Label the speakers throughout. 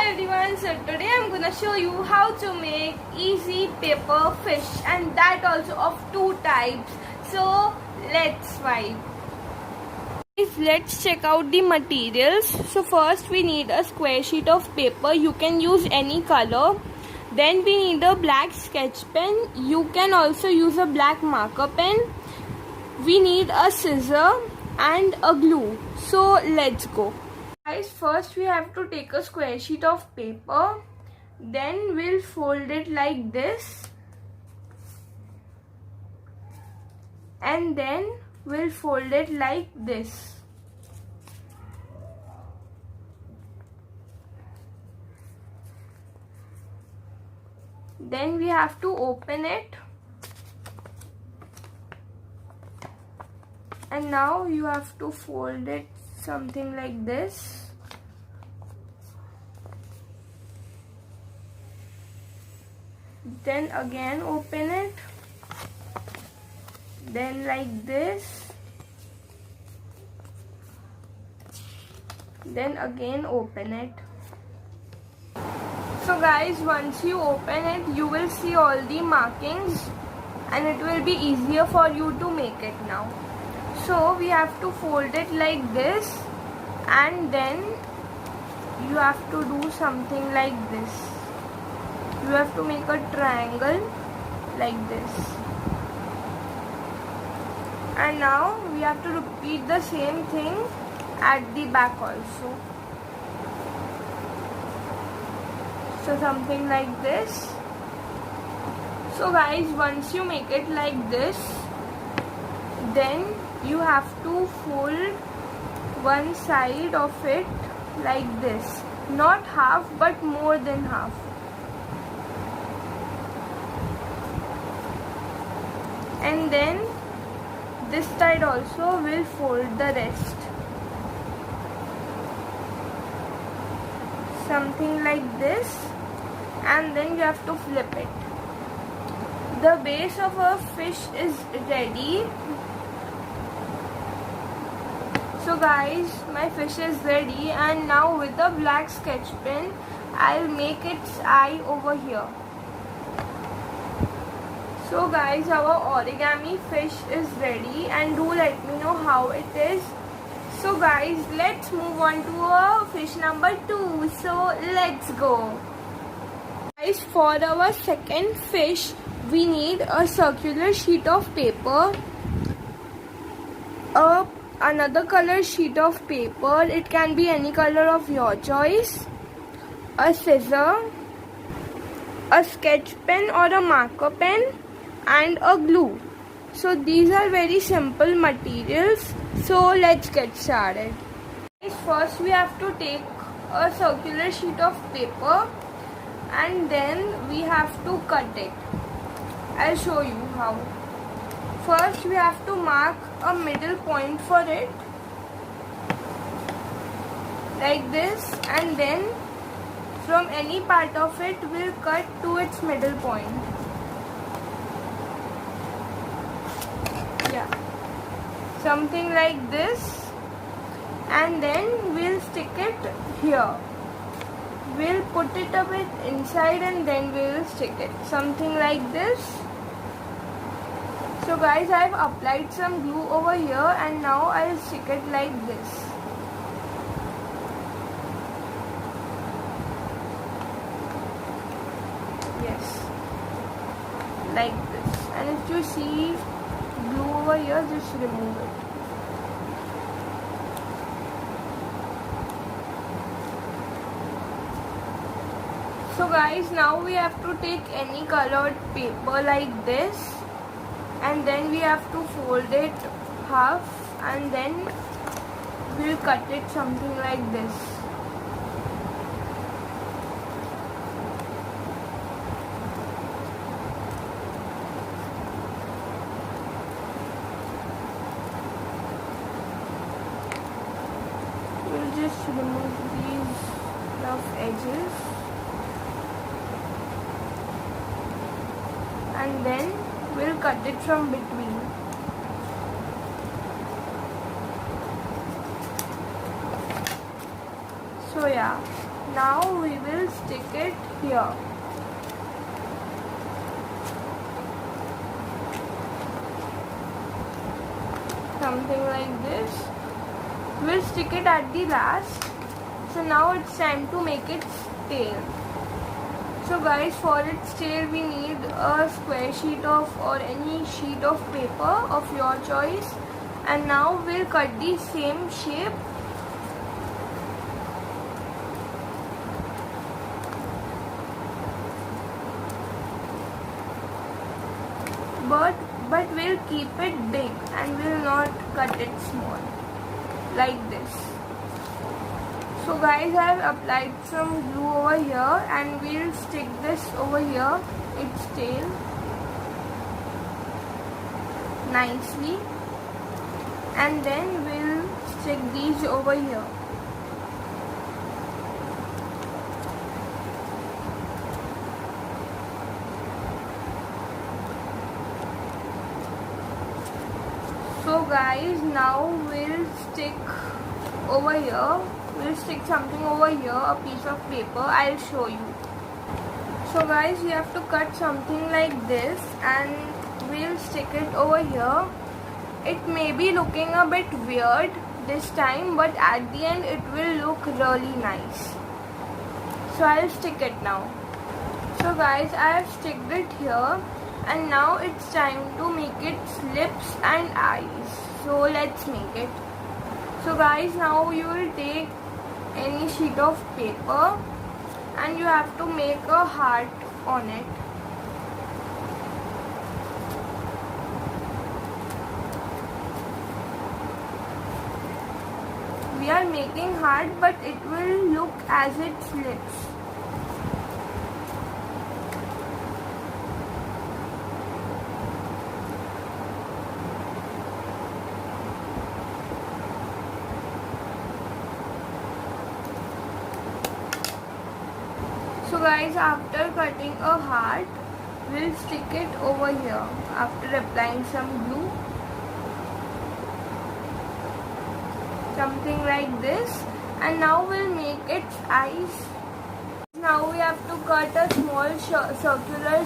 Speaker 1: everyone, so today I'm gonna show you how to make easy paper fish, and that also of two types. So let's vibe. Let's check out the materials. So first we need a square sheet of paper. You can use any color. Then we need a black sketch pen. You can also use a black marker pen. We need a scissor and a glue. So let's go. Guys, first we have to take a square sheet of paper. Then we'll fold it like this. And then we'll fold it like this. Then we have to open it. And now you have to fold it something like this. Then again open it. Then like this. Then again open it. So guys, once you open it, you will see all the markings and it will be easier for you to make it now. So we have to fold it like this, and then you have to do something like this. You have to make a triangle like this. And now we have to repeat the same thing at the back also. So something like this. So guys, once you make it like this, then you have to fold one side of it like this. Not half, but more than half. And then this side also will fold the rest. Something like this. And then you have to flip it. The base of our fish is ready. So guys, my fish is ready, and now with the black sketch pen, I'll make its eye over here. So guys, our origami fish is ready, and do let me know how it is. So guys, let's move on to our fish number 2. So let's go. Guys, for our second fish, we need a circular sheet of paper, another color sheet of paper. It can be any color of your choice, a scissor, a sketch pen or a marker pen, and a glue. So these are very simple materials. So let's get started. First we have to take a circular sheet of paper, and then we have to cut it. I'll show you how. First we have to mark a middle point for it like this, and then from any part of it we'll cut to its middle point. Yeah, something like this, and then we'll stick it here. We'll put it a bit inside and then we'll stick it something like this. So guys, I've applied some glue over here, and now I'll stick it like this. Yes, like this. And if you see glue over here, just remove it. So guys, now we have to take any colored paper like this, and then we have to fold it half, and then we'll cut it something like this. We'll just remove these rough edges, and then we'll cut it from between. So yeah, now we will stick it here. Something like this. We'll stick it at the last. So now it's time to make its tail. So guys, for its tail we need a square sheet of or any sheet of paper of your choice, and now we'll cut the same shape. But we'll keep it big and we'll not cut it small like this. So guys, I have applied some glue over here and we'll stick this over here, its tail, nicely, and then we'll stick these over here. So guys, now we'll stick over here. We'll stick something over here, a piece of paper. I'll show you. So guys, you have to cut something like this and we'll stick it over here. It may be looking a bit weird this time, but at the end it will look really nice. So I'll stick it now. So guys, I have sticked it here, and now it's time to make its lips and eyes. So let's make it. So guys, now you will take any sheet of paper and you have to make a heart on it. We are making heart, but it will look as its lips. So guys, after cutting a heart, we'll stick it over here after applying some glue. Something like this. And now we'll make its eyes. Now we have to cut a small circular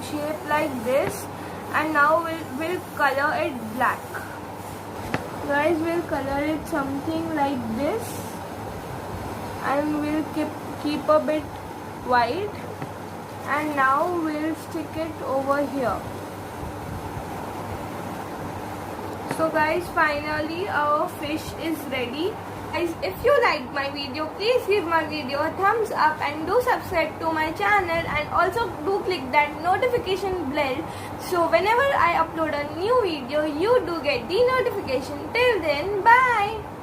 Speaker 1: shape like this. And now we'll color it black. Guys, we'll color it something like this. And we'll keep a bit white, and now we'll stick it over here. So guys, finally our fish is ready. Guys, if you liked my video, please give my video a thumbs up and do subscribe to my channel, and also do click that notification bell so whenever I upload a new video you do get the notification. Till then, bye.